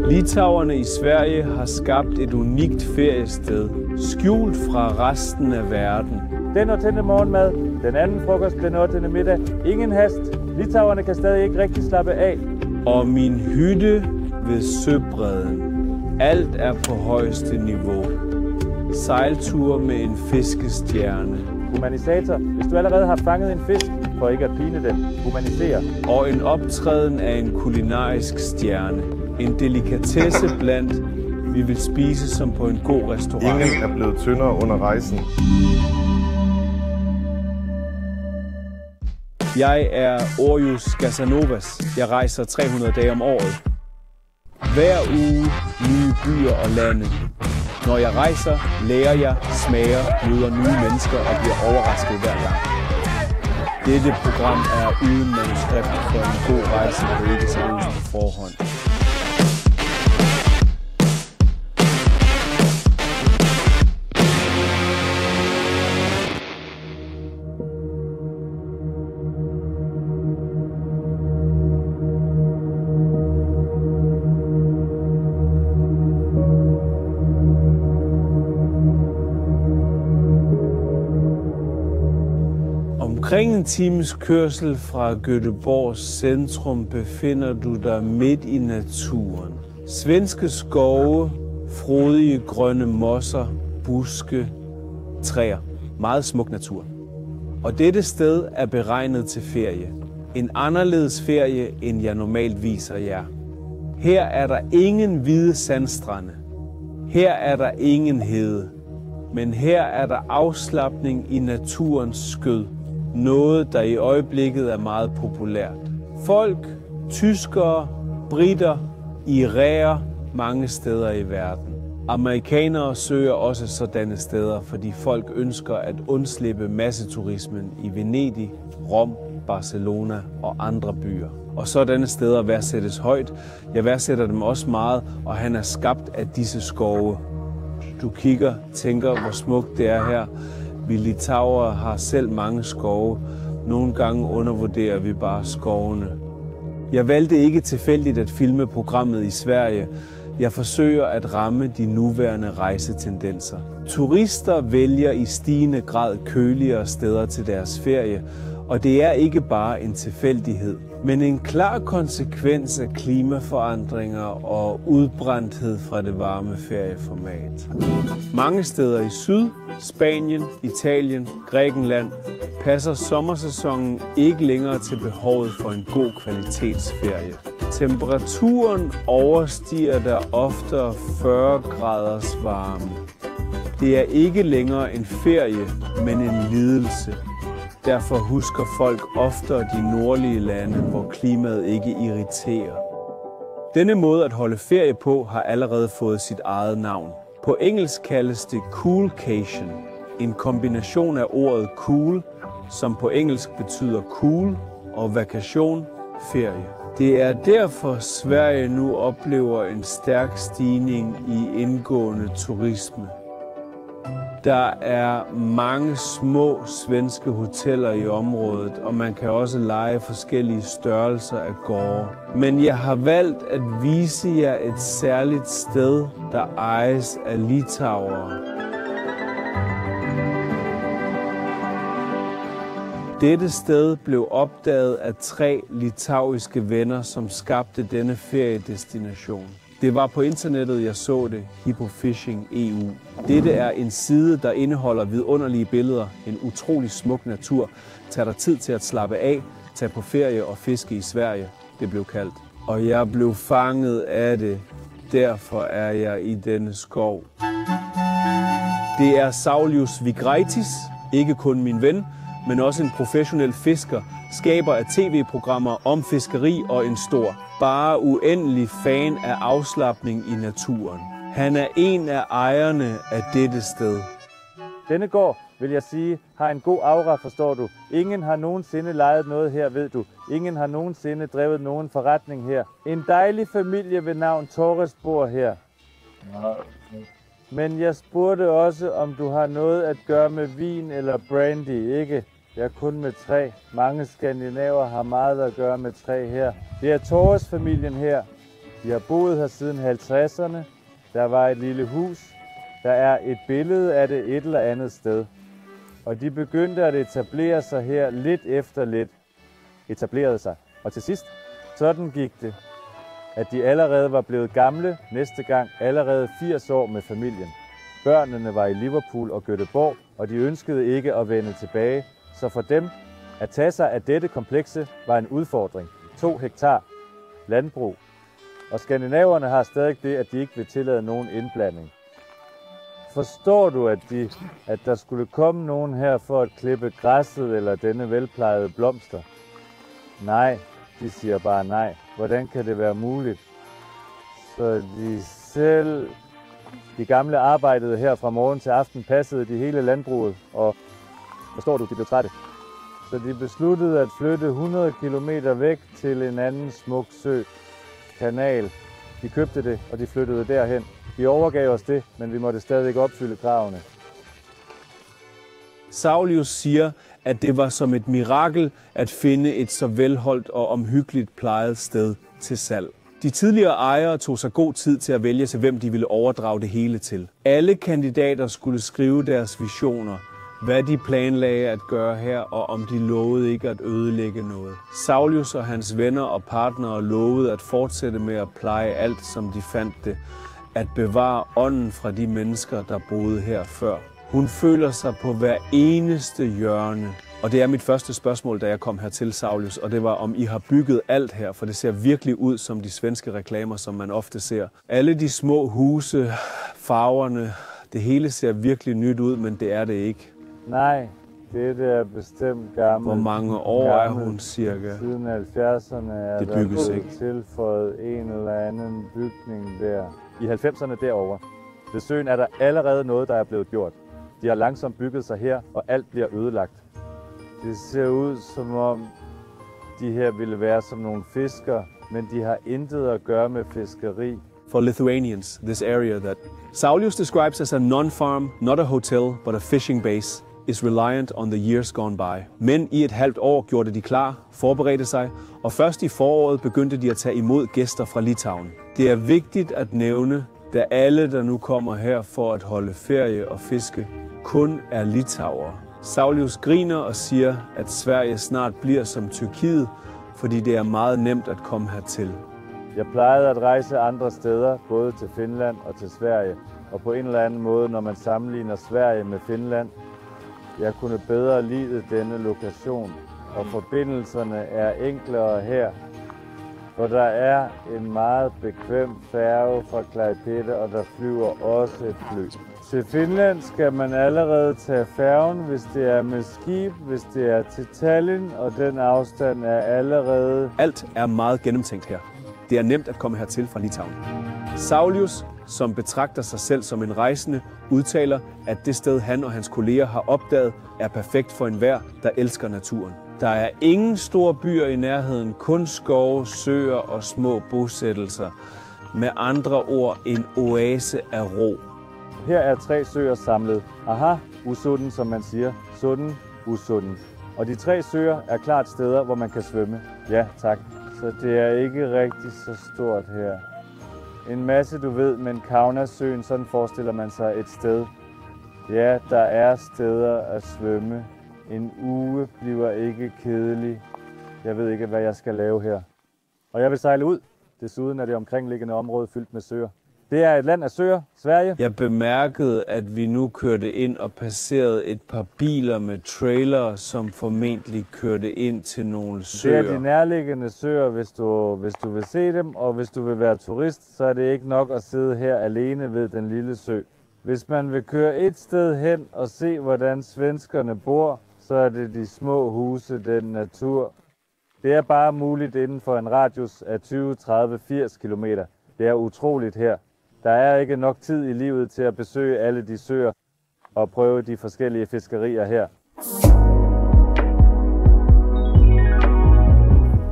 Litauerne i Sverige har skabt et unikt feriested, skjult fra resten af verden. Den 8. morgenmad, den anden frokost, den 8. middag. Ingen hast. Litauerne kan stadig ikke rigtig slappe af. Og min hytte ved søbredden. Alt er på højeste niveau. Sejltur med en fiskestjerne. Humanisator, hvis du allerede har fanget en fisk, for ikke at pine den. Humanisere. Og en optræden af en kulinarisk stjerne. En delikatesse blandt, vi vil spise som på en god restaurant. Ingen er blevet tyndere under rejsen. Jeg er Orius Gasanovas. Jeg rejser 300 dage om året. Hver uge nye byer og lande. Når jeg rejser, lærer jeg, smager, møder nye mennesker og bliver overrasket hver gang. Dette program er uden manuskript for en god rejse, der ikke seriøst på forhånd. Omkring en times kørsel fra Göteborgs centrum befinder du dig midt i naturen. Svenske skove, frodige grønne mosser, buske, træer. Meget smuk natur. Og dette sted er beregnet til ferie. En anderledes ferie, end jeg normalt viser jer. Her er der ingen hvide sandstrande. Her er der ingen hede. Men her er der afslapning i naturens skød. Noget, der i øjeblikket er meget populært. Folk, tyskere, briter, iræer mange steder i verden. Amerikanere søger også sådanne steder, fordi folk ønsker at undslippe masseturismen i Venedig, Rom, Barcelona og andre byer. Og sådanne steder værdsættes højt. Jeg værdsætter dem også meget, og han er skabt af disse skove. Du kigger, tænker, hvor smukt det er her. Vi litauere har selv mange skove. Nogle gange undervurderer vi bare skovene. Jeg valgte ikke tilfældigt at filme programmet i Sverige. Jeg forsøger at ramme de nuværende rejsetendenser. Turister vælger i stigende grad køligere steder til deres ferie, og det er ikke bare en tilfældighed, men en klar konsekvens af klimaforandringer og udbrændthed fra det varme ferieformat. Mange steder i Syd, Spanien, Italien, Grækenland passer sommersæsonen ikke længere til behovet for en god kvalitetsferie. Temperaturen overstiger der oftere 40 graders varme. Det er ikke længere en ferie, men en lidelse. Derfor husker folk oftere de nordlige lande, hvor klimaet ikke irriterer. Denne måde at holde ferie på har allerede fået sit eget navn. På engelsk kaldes det coolcation, en kombination af ordet cool, som på engelsk betyder cool, og vakation, ferie. Det er derfor Sverige nu oplever en stærk stigning i indgående turisme. Der er mange små svenske hoteller i området, og man kan også leje forskellige størrelser af gårde. Men jeg har valgt at vise jer et særligt sted, der ejes af litauere. Dette sted blev opdaget af 3 litauiske venner, som skabte denne feriedestination. Det var på internettet, jeg så det, Hippofishing EU. Dette er en side, der indeholder vidunderlige billeder, en utrolig smuk natur. Tag dig tid til at slappe af, tage på ferie og fiske i Sverige, det blev kaldt. Og jeg blev fanget af det, derfor er jeg i denne skov. Det er Saulius Vigraitis, ikke kun min ven, men også en professionel fisker, skaber af tv-programmer om fiskeri og en stor, bare uendelig fan af afslapning i naturen. Han er en af ejerne af dette sted. Denne gård, vil jeg sige, har en god aura, forstår du. Ingen har nogensinde lejet noget her, ved du. Ingen har nogensinde drevet nogen forretning her. En dejlig familie ved navn Torres bor her. Men jeg spurgte også, om du har noget at gøre med vin eller brandy, ikke? Jeg er kun med træ. Mange skandinaver har meget at gøre med træ her. Det er Torres-familien her. De har boet her siden 50'erne. Der var et lille hus. Der er et billede af det et eller andet sted. Og de begyndte at etablere sig her lidt efter lidt. Etablerede sig. Og til sidst, sådan gik det, at de allerede var blevet gamle, næste gang allerede 80 år med familien. Børnene var i Liverpool og Göteborg, og de ønskede ikke at vende tilbage. Så for dem at tage sig af dette komplekse var en udfordring. 2 hektar landbrug. Og skandinaverne har stadig det, at de ikke vil tillade nogen indblanding. Forstår du, at der skulle komme nogen her for at klippe græsset eller denne velplejede blomster? Nej, de siger bare nej. Hvordan kan det være muligt? Så de gamle arbejdede her fra morgen til aften, passede de hele landbruget, og forstår du, de blev trætte. Så de besluttede at flytte 100 kilometer væk til en anden smuk sø, kanal. De købte det, og de flyttede derhen. Vi overgav os det, men vi måtte stadig opfylde kravene. Saulius siger, at det var som et mirakel at finde et så velholdt og omhyggeligt plejet sted til salg. De tidligere ejere tog sig god tid til at vælge til, hvem de ville overdrage det hele til. Alle kandidater skulle skrive deres visioner, hvad de planlagde at gøre her, og om de lovede ikke at ødelægge noget. Saulius og hans venner og partnere lovede at fortsætte med at pleje alt, som de fandt det, at bevare ånden fra de mennesker, der boede her før. Hun føler sig på hver eneste hjørne. Og det er mit første spørgsmål, da jeg kom hertil, Saulius, og det var, om I har bygget alt her, for det ser virkelig ud som de svenske reklamer, som man ofte ser. Alle de små huse, farverne, det hele ser virkelig nyt ud, men det er det ikke. Nej, det er bestemt gammelt. Hvor mange år er hun cirka? Siden 70'erne er det der tilføjet en eller anden bygning der. I 90'erne derovre. Ved søen er der allerede noget, der er blevet gjort. De har langsomt bygget sig her, og alt bliver ødelagt. Det ser ud som om, de her ville være som nogle fiskere, men de har intet at gøre med fiskeri. For Lithuanians, this area that Saulius describes as a non-farm, not a hotel, but a fishing base, is reliant on the years gone by. Men i et halvt år gjorde de klar, forberedte sig, og først i foråret begyndte de at tage imod gæster fra Litauen. Det er vigtigt at nævne, da alle, der nu kommer her for at holde ferie og fiske, kun er litauere. Saulius griner og siger, at Sverige snart bliver som Tyrkiet, fordi det er meget nemt at komme hertil. Jeg plejede at rejse andre steder, både til Finland og til Sverige. Og på en eller anden måde, når man sammenligner Sverige med Finland, jeg kunne bedre lide denne lokation. Og forbindelserne er enklere her. For der er en meget bekvem færge fra Klaipėda, og der flyver også et fly. Til Finland skal man allerede tage færgen, hvis det er med skib, hvis det er til Tallinn, og den afstand er allerede... Alt er meget gennemtænkt her. Det er nemt at komme hertil fra Litauen. Saulius, som betragter sig selv som en rejsende, udtaler, at det sted han og hans kolleger har opdaget, er perfekt for enhver, der elsker naturen. Der er ingen store byer i nærheden, kun skove, søer og små bosættelser. Med andre ord en oase af ro. Her er 3 søer samlet. Aha, Usunden, som man siger. Sunden, Usunden. Og de 3 søer er klart steder, hvor man kan svømme. Ja, tak. Så det er ikke rigtig så stort her. En masse, du ved, men Kaunasøen, sådan forestiller man sig et sted. Ja, der er steder at svømme. En uge bliver ikke kedelig. Jeg ved ikke, hvad jeg skal lave her. Og jeg vil sejle ud. Desuden er det omkringliggende område fyldt med søer. Det er et land af søer, Sverige. Jeg bemærkede, at vi nu kørte ind og passerede et par biler med trailere, som formentlig kørte ind til nogle søer. Det er de nærliggende søer, hvis du vil se dem, og hvis du vil være turist, så er det ikke nok at sidde her alene ved den lille sø. Hvis man vil køre et sted hen og se, hvordan svenskerne bor, så er det de små huse, den natur. Det er bare muligt inden for en radius af 20, 30, 80 kilometer. Det er utroligt her. Der er ikke nok tid i livet til at besøge alle de søer og prøve de forskellige fiskerier her.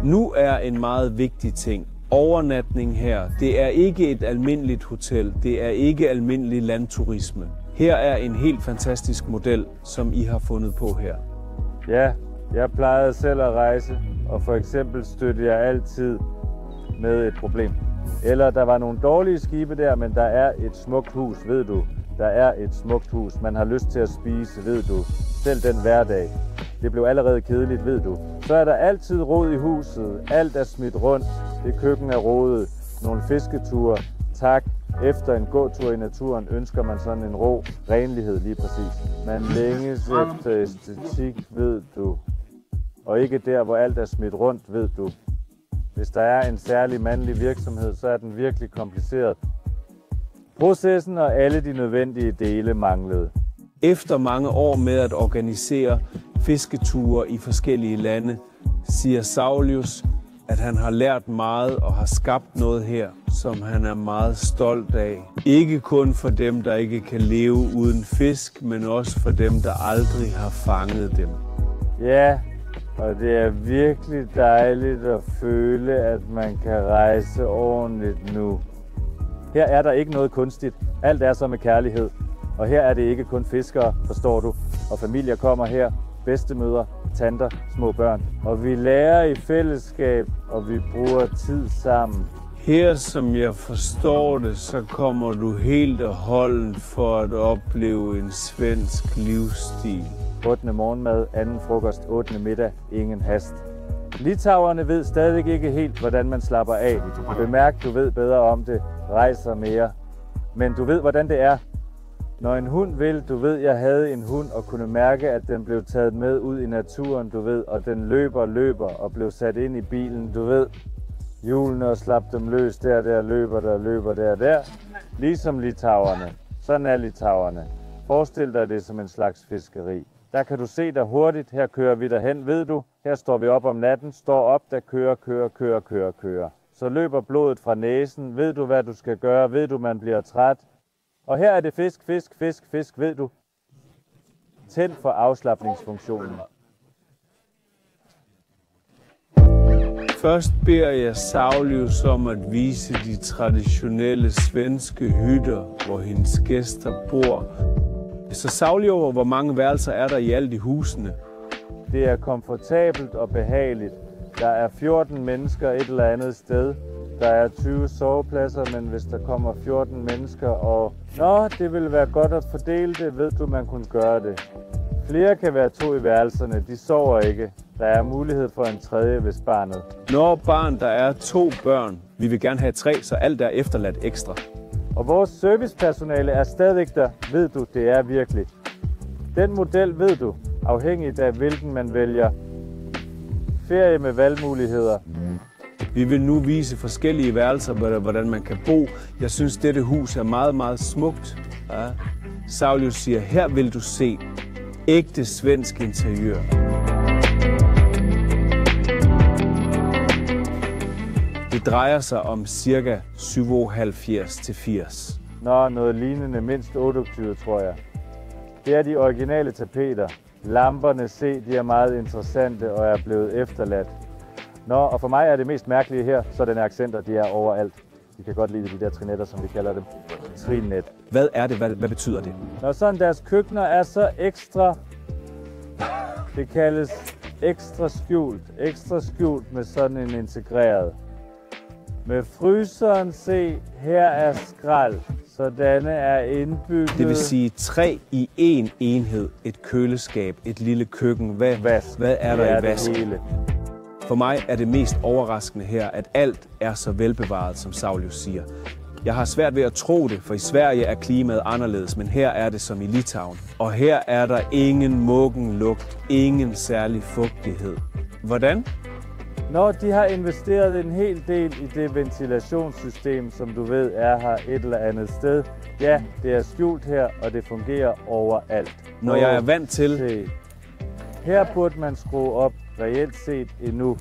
Nu er en meget vigtig ting. Overnatning her, det er ikke et almindeligt hotel. Det er ikke almindelig landturisme. Her er en helt fantastisk model, som I har fundet på her. Ja, jeg plejede selv at rejse, og for eksempel stødte jeg altid med et problem. Eller der var nogle dårlige skibe der, men der er et smukt hus, ved du. Der er et smukt hus. Man har lyst til at spise, ved du. Selv den hverdag. Det blev allerede kedeligt, ved du. Så er der altid rod i huset. Alt er smidt rundt. Det køkken er rodet. Nogle fisketure. Tak. Efter en gåtur i naturen ønsker man sådan en ro, renlighed lige præcis. Man længes efter æstetik, ved du. Og ikke der, hvor alt er smidt rundt, ved du. Hvis der er en særlig mandlig virksomhed, så er den virkelig kompliceret. Processen og alle de nødvendige dele manglede. Efter mange år med at organisere fisketure i forskellige lande, siger Saulius, at han har lært meget og har skabt noget her, som han er meget stolt af. Ikke kun for dem, der ikke kan leve uden fisk, men også for dem, der aldrig har fanget dem. Ja, og det er virkelig dejligt at føle, at man kan rejse ordentligt nu. Her er der ikke noget kunstigt. Alt er så med kærlighed. Og her er det ikke kun fiskere, forstår du. Og familier kommer her. Bedstemødre, tanter, små børn. Og vi lærer i fællesskab, og vi bruger tid sammen. Her, som jeg forstår det, så kommer du helt og holdent for at opleve en svensk livsstil. 8. morgenmad, anden frokost, 8. middag, ingen hast. Litauerne ved stadig ikke helt, hvordan man slapper af. Bemærk, du ved bedre om det. Rejser mere. Men du ved, hvordan det er. Når en hund vil, du ved, jeg havde en hund og kunne mærke, at den blev taget med ud i naturen, du ved, og den løber og blev sat ind i bilen, du ved. Hjulene og slap dem løs, der løber der. Ligesom litauerne. Sådan er litauerne. Forestil dig det som en slags fiskeri. Der kan du se dig hurtigt. Her kører vi derhen, ved du. Her står vi op om natten, står op, der kører. Så løber blodet fra næsen. Ved du, hvad du skal gøre? Ved du, man bliver træt? Og her er det fisk, ved du. Tænd for afslapningsfunktionen. Først beder jeg Saulius om at vise de traditionelle svenske hytter, hvor hendes gæster bor. Så Saulius, hvor mange værelser er der i alt i husene? Det er komfortabelt og behageligt. Der er 14 mennesker et eller andet sted. Der er 20 sovepladser, men hvis der kommer 14 mennesker og... Nå, det ville være godt at fordele det, ved du, man kunne gøre det. Flere kan være 2 i værelserne, de sover ikke. Der er mulighed for en tredje, hvis barnet. Når barn, der er 2 børn. Vi vil gerne have 3, så alt er efterladt ekstra. Og vores servicepersonale er stadig der, ved du, det er virkelig. Den model ved du, afhængigt af hvilken man vælger. Ferie med valgmuligheder. Vi vil nu vise forskellige værelser, hvordan man kan bo. Jeg synes, dette hus er meget, meget smukt. Ja. Saulius siger, her vil du se ægte svensk interiør. Det drejer sig om ca. 77-80. Nå, noget lignende, mindst 28, tror jeg. Det er de originale tapeter. Lamperne, se, de er meget interessante og er blevet efterladt. Nå, og for mig er det mest mærkelige her, så den accenter, de er overalt. De kan godt lide de der trinetter, som vi kalder dem. Trinnet. Hvad er det? Hvad betyder det? Når sådan deres køkkener er så ekstra, det kaldes ekstra skjult med sådan en integreret. Med fryseren, se, her er skrald, så denne er indbygget. Det vil sige 3 i 1 enhed. Et køleskab, et lille køkken. Hvad er der i vasken? For mig er det mest overraskende her, at alt er så velbevaret, som Saulius siger. Jeg har svært ved at tro det, for i Sverige er klimaet anderledes, men her er det som i Litauen. Og her er der ingen muggenlugt, ingen særlig fugtighed. Hvordan? Når de har investeret en hel del i det ventilationssystem, som du ved er her et eller andet sted. Ja, det er skjult her, og det fungerer overalt. Når jeg er vant til... Se. Her burde man skrue op reelt set endnu.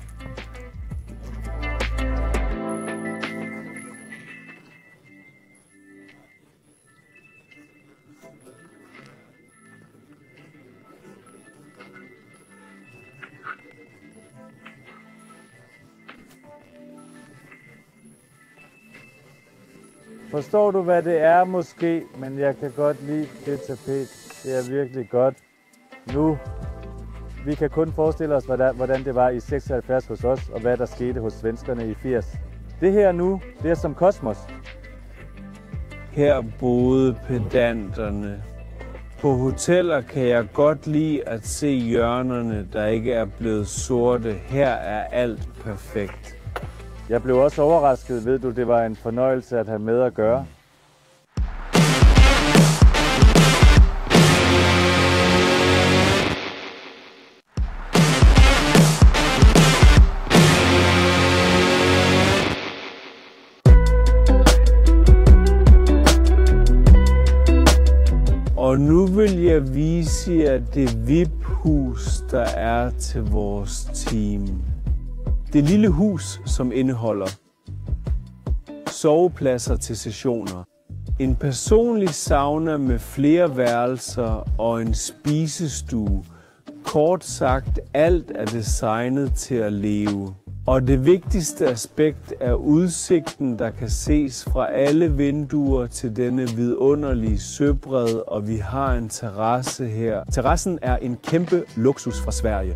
Forstår du, hvad det er måske, men jeg kan godt lide det tapet. Det er virkelig godt. Nu, vi kan kun forestille os, hvordan det var i 76 hos os, og hvad der skete hos svenskerne i 80. Det her nu, det er som kosmos. Her boede pedanterne. På hoteller kan jeg godt lide at se hjørnerne, der ikke er blevet sorte. Her er alt perfekt. Jeg blev også overrasket, ved du, det var en fornøjelse at have med at gøre. Og nu vil jeg vise jer det VIP-hus, der er til vores team. Det lille hus, som indeholder sovepladser til sessioner, en personlig sauna med flere værelser og en spisestue. Kort sagt, alt er designet til at leve. Og det vigtigste aspekt er udsigten, der kan ses fra alle vinduer til denne vidunderlige søbred, og vi har en terrasse her. Terrassen er en kæmpe luksus fra Sverige.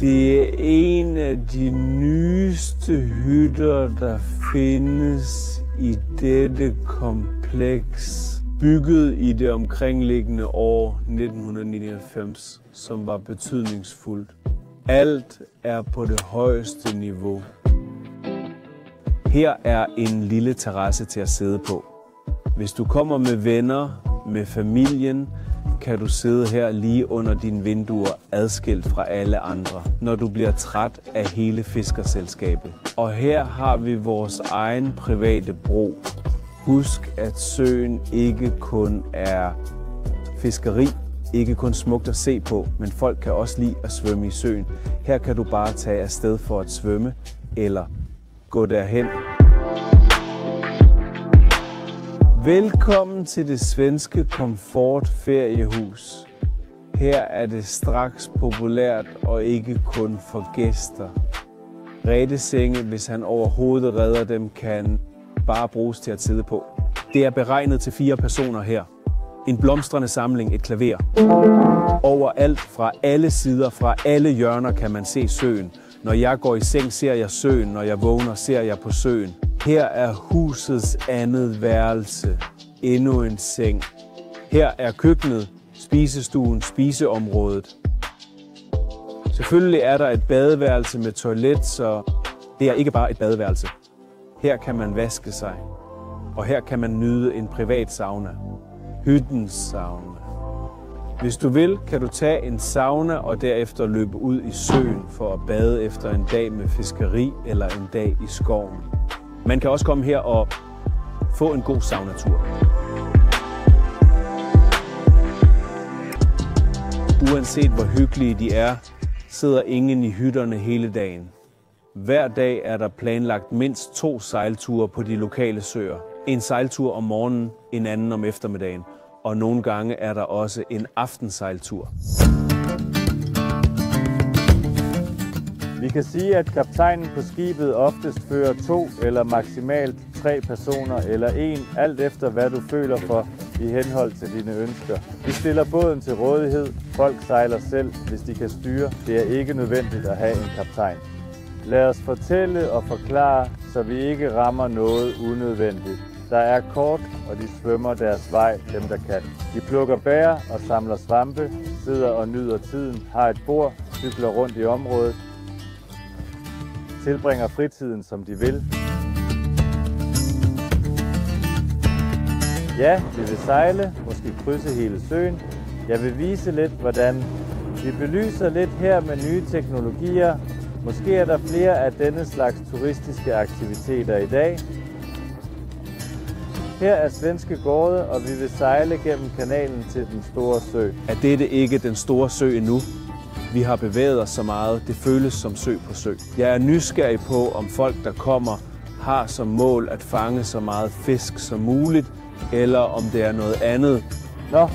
Det er en af de nyeste hytter, der findes i dette kompleks, bygget i det omkringliggende år 1999, som var betydningsfuldt. Alt er på det højeste niveau. Her er en lille terrasse til at sidde på. Hvis du kommer med venner, med familien, kan du sidde her lige under dine vinduer, adskilt fra alle andre, når du bliver træt af hele fiskerselskabet. Og her har vi vores egen private bro. Husk, at søen ikke kun er fiskeri, ikke kun smukt at se på, men folk kan også lide at svømme i søen. Her kan du bare tage afsted for at svømme, eller gå derhen. Velkommen til det svenske komfortferiehus. Her er det straks populært og ikke kun for gæster. Redesenge, hvis han overhovedet redder dem, kan bare bruges til at sidde på. Det er beregnet til 4 personer her. En blomstrende samling, et klaver. Overalt fra alle sider, fra alle hjørner kan man se søen. Når jeg går i seng, ser jeg søen. Når jeg vågner, ser jeg på søen. Her er husets andet værelse. Endnu en seng. Her er køkkenet, spisestuen, spiseområdet. Selvfølgelig er der et badeværelse med toilet, så det er ikke bare et badeværelse. Her kan man vaske sig, og her kan man nyde en privat sauna. Hyttens sauna. Hvis du vil, kan du tage en sauna og derefter løbe ud i søen for at bade efter en dag med fiskeri eller en dag i skoven. Man kan også komme her og få en god saunatur. Uanset hvor hyggelige de er, sidder ingen i hytterne hele dagen. Hver dag er der planlagt mindst 2 sejlture på de lokale søer. En sejltur om morgenen, en anden om eftermiddagen. Og nogle gange er der også en aftensejltur. Vi kan sige, at kaptajnen på skibet oftest fører 2 eller maksimalt 3 personer eller 1, alt efter hvad du føler for i henhold til dine ønsker. Vi stiller båden til rådighed. Folk sejler selv, hvis de kan styre. Det er ikke nødvendigt at have en kaptajn. Lad os fortælle og forklare, så vi ikke rammer noget unødvendigt. Der er kort, og de svømmer deres vej, dem der kan. De plukker bær og samler svampe, sidder og nyder tiden, har et bord, cykler rundt i området, tilbringer fritiden som de vil. Ja, vi vil sejle, måske krydse hele søen. Jeg vil vise lidt, hvordan vi belyser lidt her med nye teknologier. Måske er der flere af denne slags turistiske aktiviteter i dag. Her er Svenske Gårde, og vi vil sejle gennem kanalen til den store sø. Er dette ikke den store sø endnu? Vi har bevæget os så meget, det føles som sø på sø. Jeg er nysgerrig på, om folk, der kommer, har som mål at fange så meget fisk som muligt, eller om det er noget andet. Nå,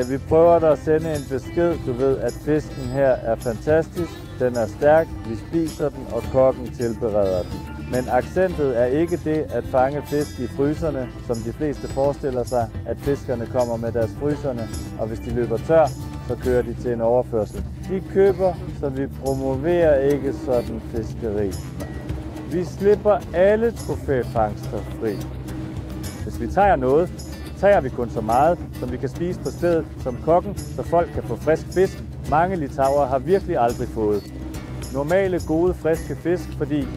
vi prøver at sende en besked. Du ved, at fisken her er fantastisk, den er stærk, vi spiser den, og kokken tilbereder den. Men accentet er ikke det at fange fisk i fryserne, som de fleste forestiller sig, at fiskerne kommer med deres fryserne, og hvis de løber tør, så kører de til en overførsel. De køber, så vi promoverer ikke sådan fiskeri. Vi slipper alle trofæfangster fri. Hvis vi tager noget, tager vi kun så meget, som vi kan spise på stedet, som kokken, så folk kan få frisk fisk. Mange litauere har virkelig aldrig fået normale, gode, friske fisk, fordi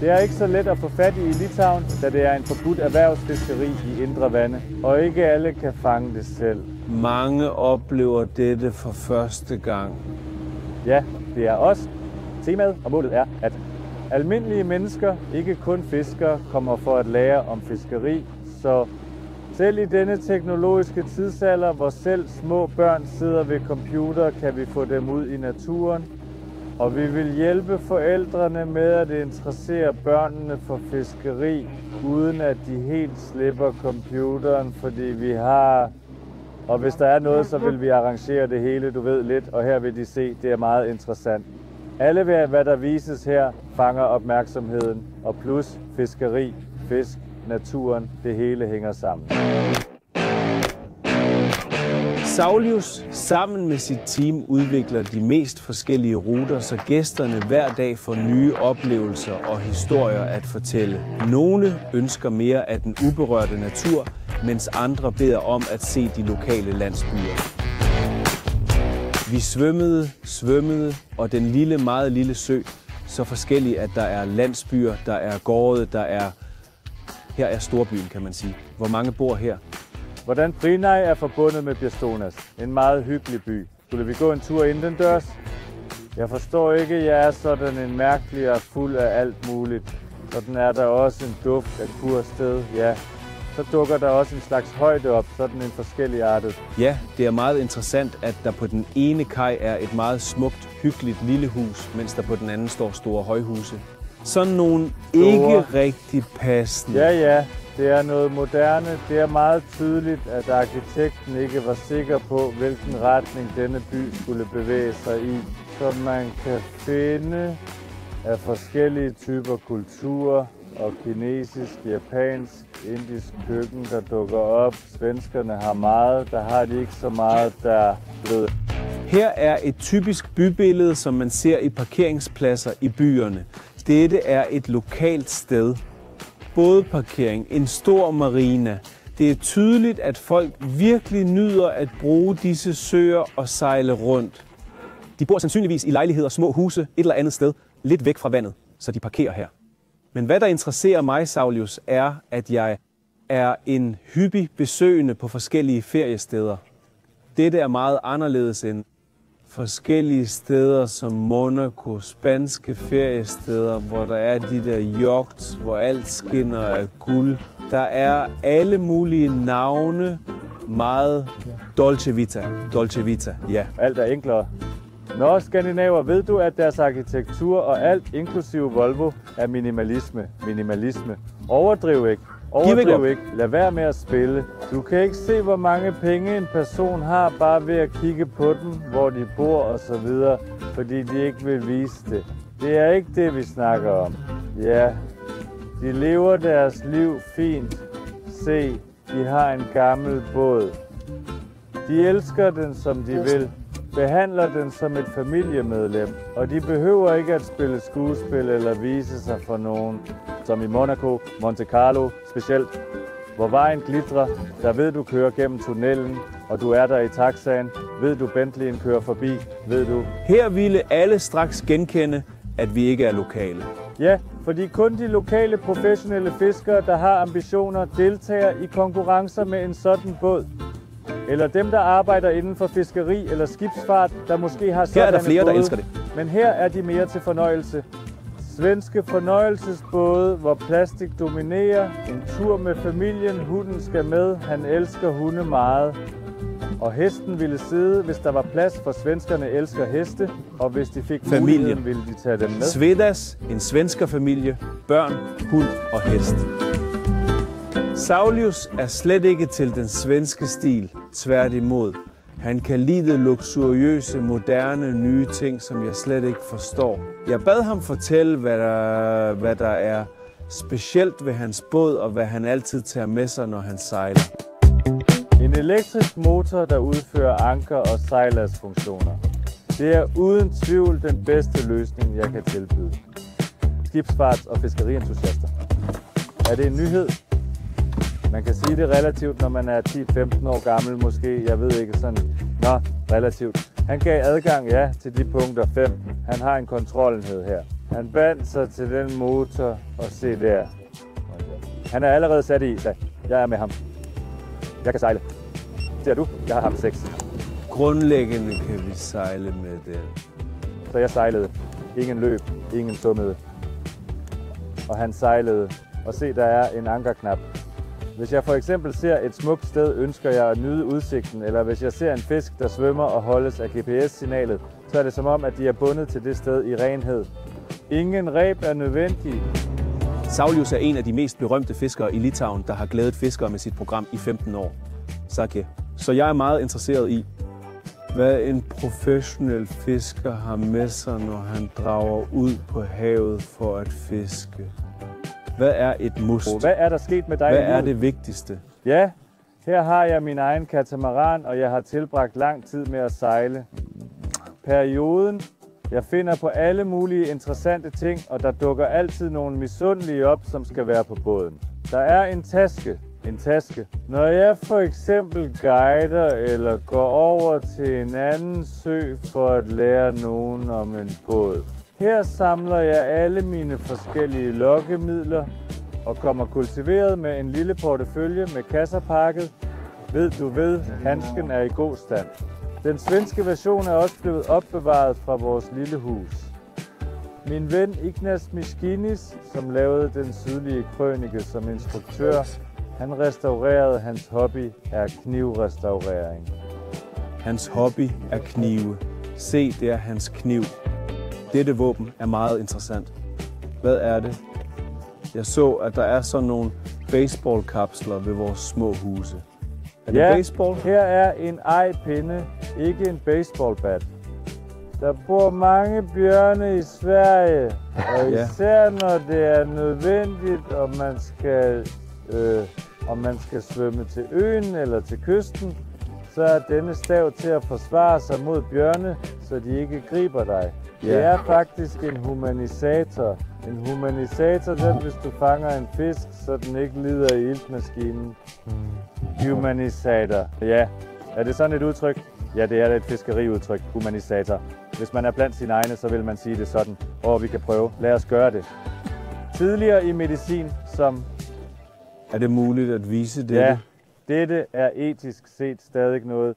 det er ikke så let at få fat i Litauen, da det er en forbudt erhvervsfiskeri i indre vande, og ikke alle kan fange det selv. Mange oplever dette for første gang. Ja, det er os. Temaet og målet er, at almindelige mennesker, ikke kun fiskere, kommer for at lære om fiskeri, så selv i denne teknologiske tidsalder, hvor selv små børn sidder ved computer, kan vi få dem ud i naturen. Og vi vil hjælpe forældrene med at interessere børnene for fiskeri, uden at de helt slipper computeren, fordi vi har... Og hvis der er noget, så vil vi arrangere det hele, du ved lidt, og her vil de se, det er meget interessant. Alle hvad der vises her, fanger opmærksomheden, og plus fiskeri, fisk, naturen, det hele hænger sammen. Saulius sammen med sit team udvikler de mest forskellige ruter, så gæsterne hver dag får nye oplevelser og historier at fortælle. Nogle ønsker mere af den uberørte natur, mens andre beder om at se de lokale landsbyer. Vi svømmede, og den meget lille sø, så forskellig, at der er landsbyer, der er gårde, her er storbyen, kan man sige. Hvor mange bor her? Hvordan Prinai er forbundet med Biestonas. En meget hyggelig by. Skulle vi gå en tur indendørs? Jeg forstår ikke, jeg er sådan en mærkelig og fuld af alt muligt. Sådan er der også en duft af kursted, ja. Så dukker der også en slags højde op, sådan en forskellig artet. Ja, det er meget interessant, at der på den ene kaj er et meget smukt, hyggeligt lille hus, mens der på den anden står store højhuse. Sådan nogle ikke rigtig passende. Ja, det er noget moderne. Det er meget tydeligt, at arkitekten ikke var sikker på, hvilken retning denne by skulle bevæge sig i. Så man kan finde af forskellige typer kulturer og kinesisk, japansk, indisk køkken, der dukker op. Svenskerne har meget, der har de ikke så meget, der ved. Her er et typisk bybillede, som man ser i parkeringspladser i byerne. Dette er et lokalt sted. Bådparkering, en stor marina. Det er tydeligt, at folk virkelig nyder at bruge disse søer og sejle rundt. De bor sandsynligvis i lejligheder, små huse, et eller andet sted, lidt væk fra vandet, så de parkerer her. Men hvad der interesserer mig, Saulius, er, at jeg er en hyppig besøgende på forskellige feriesteder. Dette er meget anderledes end forskellige steder som Monaco, spanske feriesteder, hvor der er de der yachts, hvor alt skinner af guld. Der er alle mulige navne, meget Dolce Vita, ja. Alt er enklere. Nå, skandinaver, ved du, at deres arkitektur og alt, inklusive Volvo, er minimalisme. Overdriv ikke. Lad være med at spille. Du kan ikke se, hvor mange penge en person har, bare ved at kigge på dem, hvor de bor osv., fordi de ikke vil vise det. Det er ikke det, vi snakker om. Ja, de lever deres liv fint. Se, de har en gammel båd. De elsker den, som de vil. Behandler den som et familiemedlem, og de behøver ikke at spille skuespil eller vise sig for nogen. Som i Monaco, Monte Carlo specielt, hvor vejen glitrer, der ved du kører gennem tunnelen, og du er der i taxaen, ved du Bentleyen kører forbi, ved du. Her ville alle straks genkende, at vi ikke er lokale. Ja, fordi kun de lokale professionelle fiskere, der har ambitioner, deltager i konkurrencer med en sådan båd. Eller dem, der arbejder inden for fiskeri eller skibsfart, der måske har sådan. Her er der flere, der elsker det. Men her er de mere til fornøjelse. Svenske fornøjelsesbåde, hvor plastik dominerer. En tur med familien, hunden skal med. Han elsker hunde meget. Og hesten ville sidde, hvis der var plads, for svenskerne elsker heste. Og hvis de fik muligheden, ville de tage dem med. Svedas, en svenskerfamilie, børn, hund og hest. Saulius er slet ikke til den svenske stil, tværtimod. Han kan lide det luksuriøse, moderne, nye ting, som jeg slet ikke forstår. Jeg bad ham fortælle, hvad der er specielt ved hans båd, og hvad han altid tager med sig, når han sejler. En elektrisk motor, der udfører anker- og sejladsfunktioner. Det er uden tvivl den bedste løsning, jeg kan tilbyde. skibsfarts- og fiskerientusiaster. Er det en nyhed? Man kan sige det relativt, når man er 10-15 år gammel måske. Jeg ved ikke sådan. Nå, relativt. Han gav adgang, ja, til de punkter 5. Han har en kontrollenhed her. Han bandt sig til den motor og se der. Han er allerede sat i, så jeg er med ham. Jeg kan sejle. Ser du? Jeg har haft 6. Grundlæggende kan vi sejle med den. Så jeg sejlede. Ingen løb, ingen summede. Og han sejlede. Og se, der er en ankerknap. Hvis jeg for eksempel ser et smukt sted, ønsker jeg at nyde udsigten, eller hvis jeg ser en fisk, der svømmer og holdes af GPS-signalet, så er det som om, at de er bundet til det sted i renhed. Ingen reb er nødvendig. Saulius er en af de mest berømte fiskere i Litauen, der har glædet fiskere med sit program i 15 år. Sake. Så jeg er meget interesseret i, hvad en professionel fisker har med sig, når han drager ud på havet for at fiske. Hvad er et must? Hvad er der sket med dig? Hvad er det vigtigste? Ja, her har jeg min egen katamaran, og jeg har tilbragt lang tid med at sejle. Perioden, jeg finder på alle mulige interessante ting, og der dukker altid nogle misundelige op, som skal være på båden. Der er en taske. En taske. Når jeg for eksempel guider eller går over til en anden sø for at lære nogen om en båd. Her samler jeg alle mine forskellige lokkemidler og kommer kultiveret med en lille portefølje med kasser pakket. Ved, handsken er i god stand. Den svenske version er også blevet opbevaret fra vores lille hus. Min ven Ignas Miskinis, som lavede den sydlige krønike som instruktør, han restaurerede, hans hobby er knivrestaurering. Hans hobby er knive. Se, det er hans kniv. Dette våben er meget interessant. Hvad er det? Jeg så, at der er sådan nogle baseballkapsler ved vores små huse. Er det baseball? Her er en ejpinde, ikke en baseballbat. Der bor mange bjørne i Sverige, og især når det er nødvendigt, om man skal svømme til øen eller til kysten, så er denne stav til at forsvare sig mod bjørne, så de ikke griber dig. Det er faktisk en humanisator. En humanisator, den hvis du fanger en fisk, så den ikke lider i iltmaskinen. Humanisator. Ja, er det sådan et udtryk? Ja, det er et fiskeriudtryk, humanisator. Hvis man er blandt sine egne, så vil man sige det sådan. Vi kan prøve. Lad os gøre det. Tidligere i medicin som... Er det muligt at vise dette? Ja, dette er etisk set stadig noget.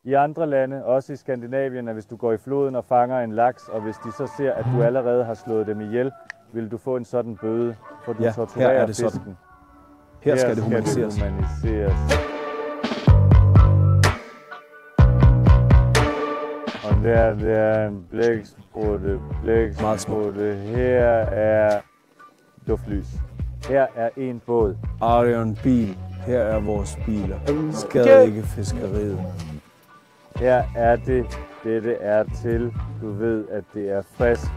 I andre lande, også i Skandinavien, hvis du går i floden og fanger en laks, og hvis de så ser, at du allerede har slået dem ihjel, vil du få en sådan bøde, for du torturerer her er det fisken. sådan. Her skal det humaniseres. Og der er en blæksprutte. Her er duftlys. Her er en båd. Arion bil. Her er vores biler. Skad ikke fiskeriet. Her er det. Dette er til. Du ved, at det er frisk.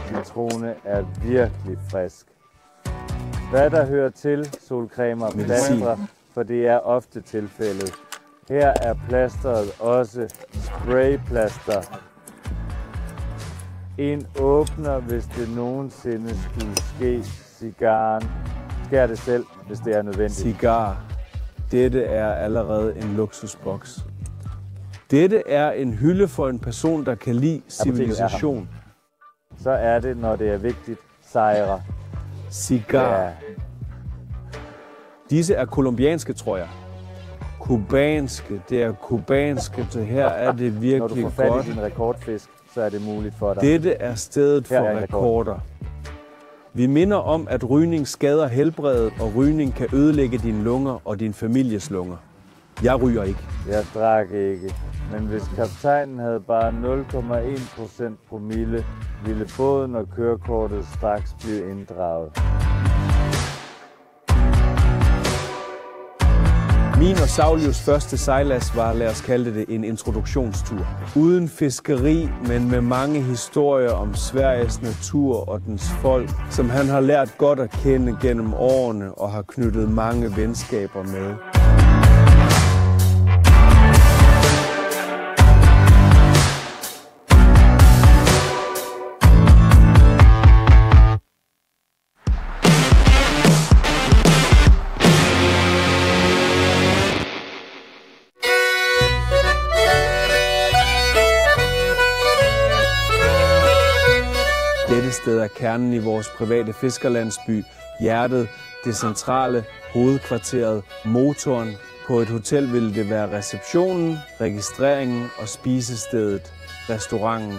Citrone er virkelig frisk. Hvad der hører til solcremer, plastre, for det er ofte tilfældet. Her er plasteret også sprayplaster. En åbner, hvis det nogensinde skulle ske. Cigaren. Skær det selv, hvis det er nødvendigt. Cigar. Dette er allerede en luksusboks. Dette er en hylde for en person, der kan lide civilisation. Så er det, når det er vigtigt, sejre. Cigar. Ja. Disse er kolumbianske, tror jeg. Kubanske. Det er kubanske, så her er det virkelig godt. Når du får fat i din rekordfisk, så er det muligt for dig. Dette er stedet for rekorder. Vi minder om, at rygning skader helbredet, og rygning kan ødelægge dine lunger og din families lunger. Jeg ryger ikke. Jeg drak ikke. Men hvis kaptajnen havde bare 0,1% promille, ville båden og kørekortet straks blive inddraget. Min og Saulius første sejlads var, lad os kalde det, en introduktionstur. Uden fiskeri, men med mange historier om Sveriges natur og dens folk, som han har lært godt at kende gennem årene og har knyttet mange venskaber med. spisested er kernen i vores private fiskerlandsby, hjertet, det centrale, hovedkvarteret, motoren. På et hotel vil det være receptionen, registreringen og spisestedet, restauranten.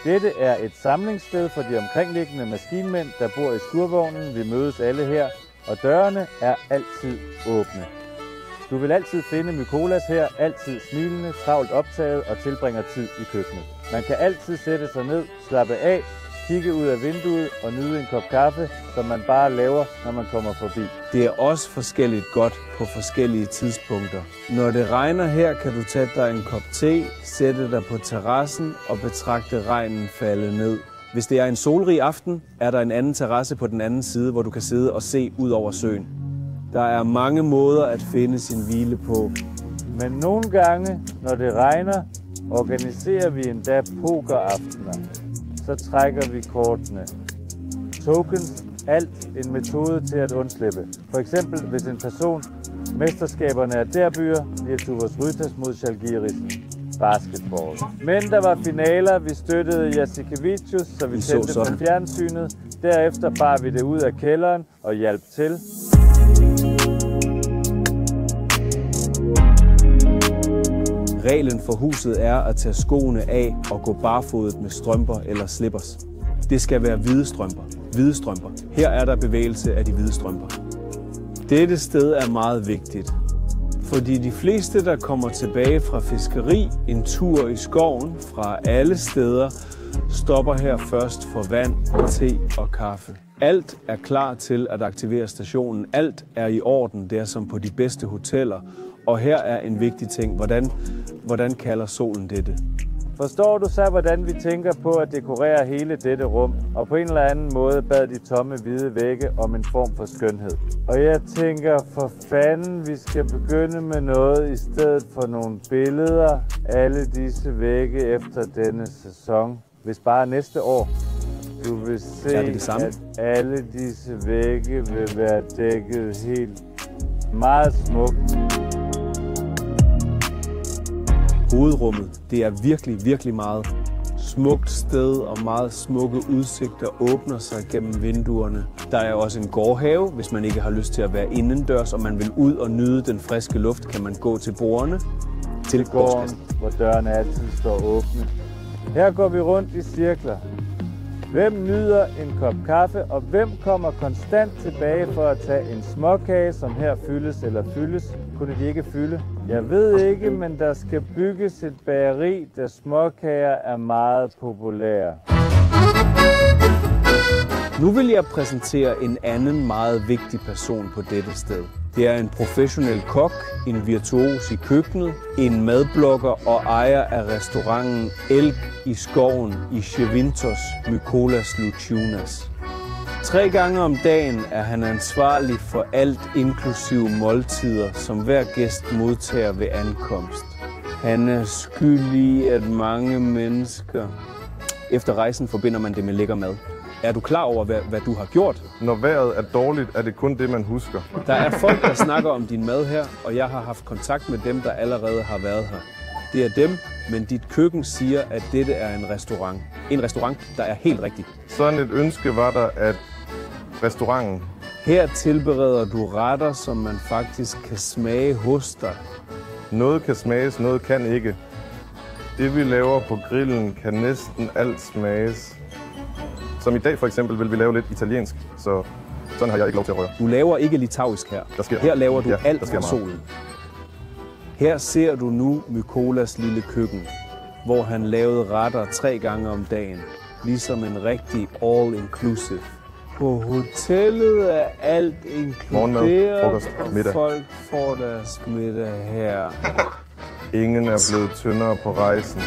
Dette er et samlingssted for de omkringliggende maskinmænd, der bor i skurvognen. Vi mødes alle her, og dørene er altid åbne. Du vil altid finde Mykolas her, altid smilende, travlt optaget og tilbringer tid i køkkenet. Man kan altid sætte sig ned, slappe af, kigge ud af vinduet og nyde en kop kaffe, som man bare laver, når man kommer forbi. Det er også forskelligt godt på forskellige tidspunkter. Når det regner her, kan du tage dig en kop te, sætte dig på terrassen og betragte regnen falde ned. Hvis det er en solrig aften, er der en anden terrasse på den anden side, hvor du kan sidde og se ud over søen. Der er mange måder at finde sin hvile på. Men nogle gange, når det regner, organiserer vi endda pokeraftener. Så trækker vi kortene. Tokens, alt en metode til at undslippe. For eksempel, hvis en person, mesterskaberne er derbyer, Lietuvos Rytas mod Žalgiris. Basketball. Men der var finaler, vi støttede Jasikevičius, så vi tændte på fjernsynet. Derefter bar vi det ud af kælderen og hjalp til. Reglen for huset er at tage skoene af og gå barfodet med strømper eller slippers. Det skal være hvide strømper. Hvide strømper. Her er der bevægelse af de hvide strømper. Dette sted er meget vigtigt, fordi de fleste, der kommer tilbage fra fiskeri, en tur i skoven fra alle steder, stopper her først for vand, te og kaffe. Alt er klar til at aktivere stationen. Alt er i orden, der som på de bedste hoteller. Og her er en vigtig ting. Hvordan kalder solen dette? Forstår du så, hvordan vi tænker på at dekorere hele dette rum? Og på en eller anden måde bad de tomme hvide vægge om en form for skønhed. Og jeg tænker, for fanden, vi skal begynde med noget i stedet for nogle billeder. Alle disse vægge efter denne sæson. Hvis bare næste år. Du vil se, at alle disse vægge vil være dækket helt meget smukt. Hovedrummet, det er virkelig meget smukt sted og meget smukke udsigter åbner sig gennem vinduerne. Der er også en gårdhave, hvis man ikke har lyst til at være indendørs, og man vil ud og nyde den friske luft, kan man gå til bordene. Til gården, hvor dørene altid står åbne. Her går vi rundt i cirkler. Hvem nyder en kop kaffe, og hvem kommer konstant tilbage for at tage en småkage, som her fyldes eller fyldes? Kunne de ikke fylde? Jeg ved ikke, men der skal bygges et bageri, der småkager er meget populære. Nu vil jeg præsentere en anden meget vigtig person på dette sted. Det er en professionel kok, en virtuos i køkkenet, en madblogger og ejer af restauranten Elk i skoven i Širvintos, Mykolas Lučiūnas. 3 gange om dagen er han ansvarlig for alt inklusive måltider, som hver gæst modtager ved ankomst. Han er skyld i, at mange mennesker... Efter rejsen forbinder man det med lækker mad. Er du klar over, hvad du har gjort? Når vejret er dårligt, er det kun det, man husker. Der er folk, der snakker om din mad her, og jeg har haft kontakt med dem, der allerede har været her. Det er dem, men dit køkken siger, at dette er en restaurant. En restaurant, der er helt rigtig. Sådan et ønske var der, at restauranten... Her tilbereder du retter, som man faktisk kan smage hos dig. Noget kan smages, noget kan ikke. Det, vi laver på grillen, kan næsten alt smages. Som i dag for eksempel vil vi lave lidt italiensk, så sådan har jeg ikke lov til at røre. Du laver ikke litauisk her. Her laver du alt fra solen. Her ser du nu Mykolas lille køkken, hvor han lavede retter 3 gange om dagen. Ligesom en rigtig all-inclusive. På hotellet er alt inkluderet, morgenmad, frokost, middag. Folk får deres middag her. Ingen er blevet tyndere på rejsen.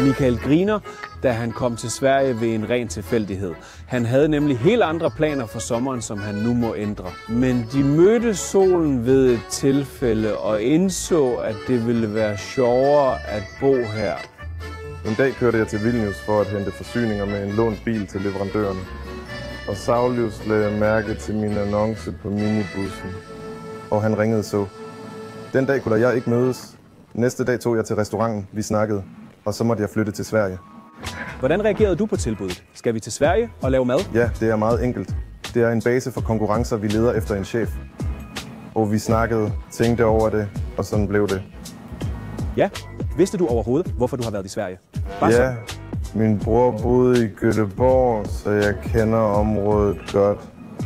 Michael griner, da han kom til Sverige ved en ren tilfældighed. Han havde nemlig helt andre planer for sommeren, som han nu må ændre. Men de mødte solen ved et tilfælde og indså, at det ville være sjovere at bo her. En dag kørte jeg til Vilnius for at hente forsyninger med en lånt bil til leverandørerne. Og Saulius lagde mærke til min annonce på minibussen. Og han ringede så. Den dag kunne jeg ikke mødes. Næste dag tog jeg til restauranten, vi snakkede. Og så måtte jeg flytte til Sverige. Hvordan reagerede du på tilbuddet? Skal vi til Sverige og lave mad? Ja, det er meget enkelt. Det er en base for konkurrencer, vi leder efter en chef. Og vi snakkede, tænkte over det, og sådan blev det. Ja. Vidste du overhovedet, hvorfor du har været i Sverige? Ja, min bror boede i Göteborg, så jeg kender området godt.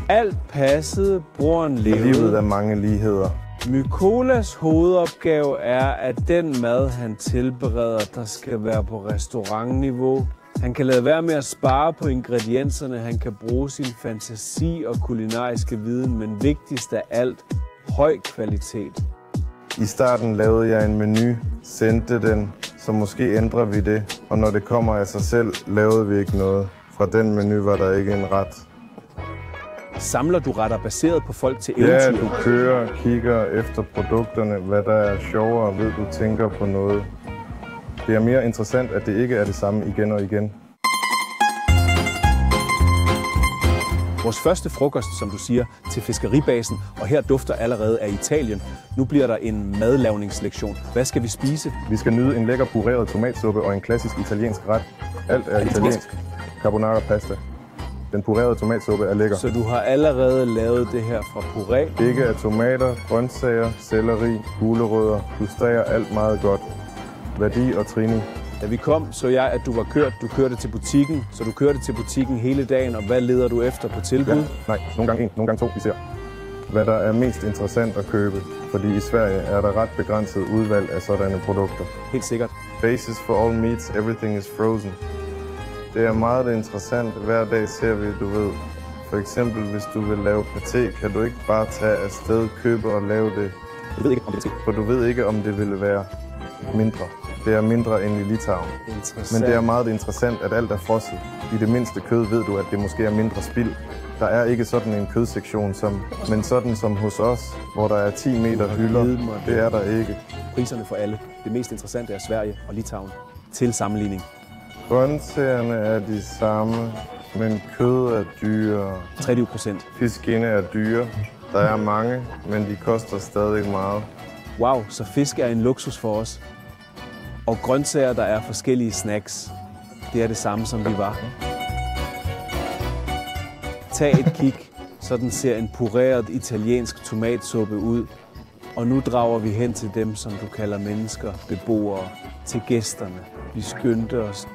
Alt passede, broren levede. Livet er mange ligheder. Mykolas hovedopgave er, at den mad, han tilbereder, der skal være på restaurantniveau. Han kan lade være med at spare på ingredienserne, han kan bruge sin fantasi og kulinariske viden, men vigtigst af alt, høj kvalitet. I starten lavede jeg en menu, sendte den, så måske ændrer vi det. Og når det kommer af sig selv, lavede vi ikke noget. Fra den menu var der ikke en ret. Samler du retter baseret på folk til eventyr? Ja, du kører, kigger efter produkterne, hvad der er sjovere, ved du tænker på noget. Det er mere interessant, at det ikke er det samme igen og igen. Vores første frokost, som du siger, til fiskeribasen, og her dufter allerede af Italien. Nu bliver der en madlavningslektion. Hvad skal vi spise? Vi skal nyde en lækker pureret tomatsuppe og en klassisk italiensk ret. Alt er italiensk. Carbonara pasta. Den purerede tomatsuppe er lækker. Så du har allerede lavet det her fra puré? Ikke af tomater, grøntsager, selleri, gulerødder. Du steger alt meget godt. Værdi og trini. Da vi kom, så jeg, at du var kørt. Du kørte til butikken, så du kørte til butikken hele dagen. Og hvad leder du efter på tilbud? Ja, nej, nogle gange en, nogle gange to, vi ser. Hvad der er mest interessant at købe. Fordi i Sverige er der ret begrænset udvalg af sådanne produkter. Helt sikkert. Basis for all meats, everything is frozen. Det er meget interessant. Hver dag ser vi, du ved. For eksempel, hvis du vil lave paté, kan du ikke bare tage afsted, købe og lave det. Du ved ikke, om det er For du ved ikke, om det ville være mindre. Det er mindre end i Litauen. Men det er meget interessant, at alt er frosset. I det mindste kød ved du, at det måske er mindre spild. Der er ikke sådan en kødsektion, men sådan som hos os, hvor der er 10 meter hylder. Det er der ikke. Priserne for alle. Det mest interessante er Sverige og Litauen. Til sammenligning. Grøntsagerne er de samme, men kød er dyrere. 23%. Fiskene er dyre. Der er mange, men de koster stadig meget. Wow, så fisk er en luksus for os. Og grøntsager, der er forskellige snacks. Det er det samme, som vi var. Tag et kig. Sådan ser en pureret italiensk tomatsuppe ud. Og nu drager vi hen til dem, som du kalder mennesker, beboere, til gæsterne. Vi skyndte os.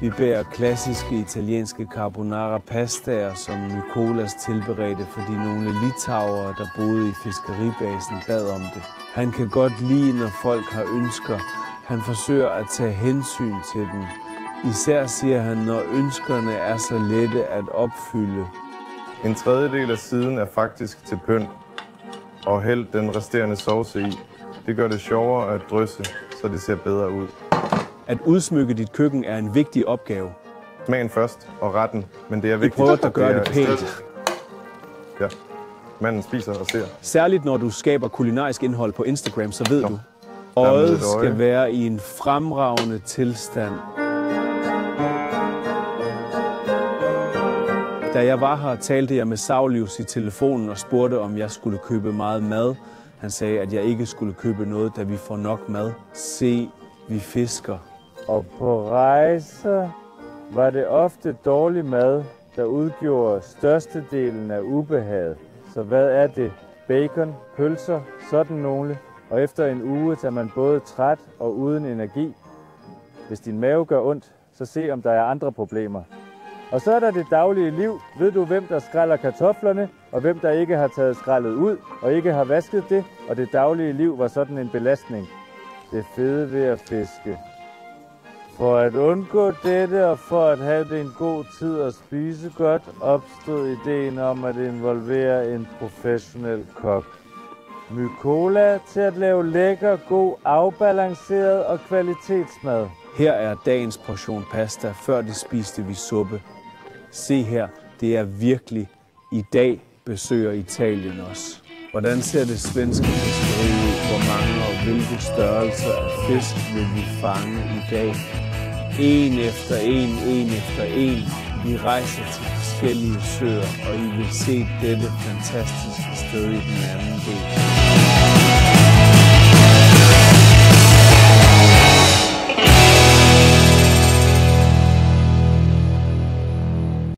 Vi bærer klassiske italienske carbonara pastaer, som Mykolas tilberedte, fordi nogle litauere, der boede i fiskeribasen, bad om det. Han kan godt lide, når folk har ønsker. Han forsøger at tage hensyn til dem. Især siger han, når ønskerne er så lette at opfylde. En tredjedel af siden er faktisk til pynt, og hæld den resterende sauce i. Det gør det sjovere at drysse, så det ser bedre ud. At udsmykke dit køkken er en vigtig opgave. Smagen først og retten, men det er vigtigt. Vi prøver at gøre det pænt. Ja, manden spiser og ser. Særligt når du skaber kulinarisk indhold på Instagram, så ved du, øjet skal være i en fremragende tilstand. Da jeg var her, talte jeg med Saulius i telefonen og spurgte, om jeg skulle købe meget mad. Han sagde, at jeg ikke skulle købe noget, da vi får nok mad. Se, vi fisker. Og på rejser var det ofte dårlig mad, der udgjorde størstedelen af ubehaget. Så hvad er det? Bacon, pølser, sådan nogle. Og efter en uge tager man både træt og uden energi. Hvis din mave gør ondt, så se om der er andre problemer. Og så er der det daglige liv. Ved du, hvem der skræller kartoflerne, og hvem der ikke har taget skrællet ud og ikke har vasket det? Og det daglige liv var sådan en belastning. Det fede ved at fiske. For at undgå dette og for at have det en god tid at spise godt, opstod ideen om at involvere en professionel kok. Mykola til at lave lækker, god, afbalanceret og kvalitetsmad. Her er dagens portion pasta. Før det spiste vi suppe. Se her, det er virkelig i dag besøger Italien også. Hvordan ser det svenske fiskeri ud? Hvor mange og hvilke størrelser af fisk vil vi fange i dag? En efter en. Vi rejser til forskellige søer, og I vil se dette fantastiske sted i den anden del.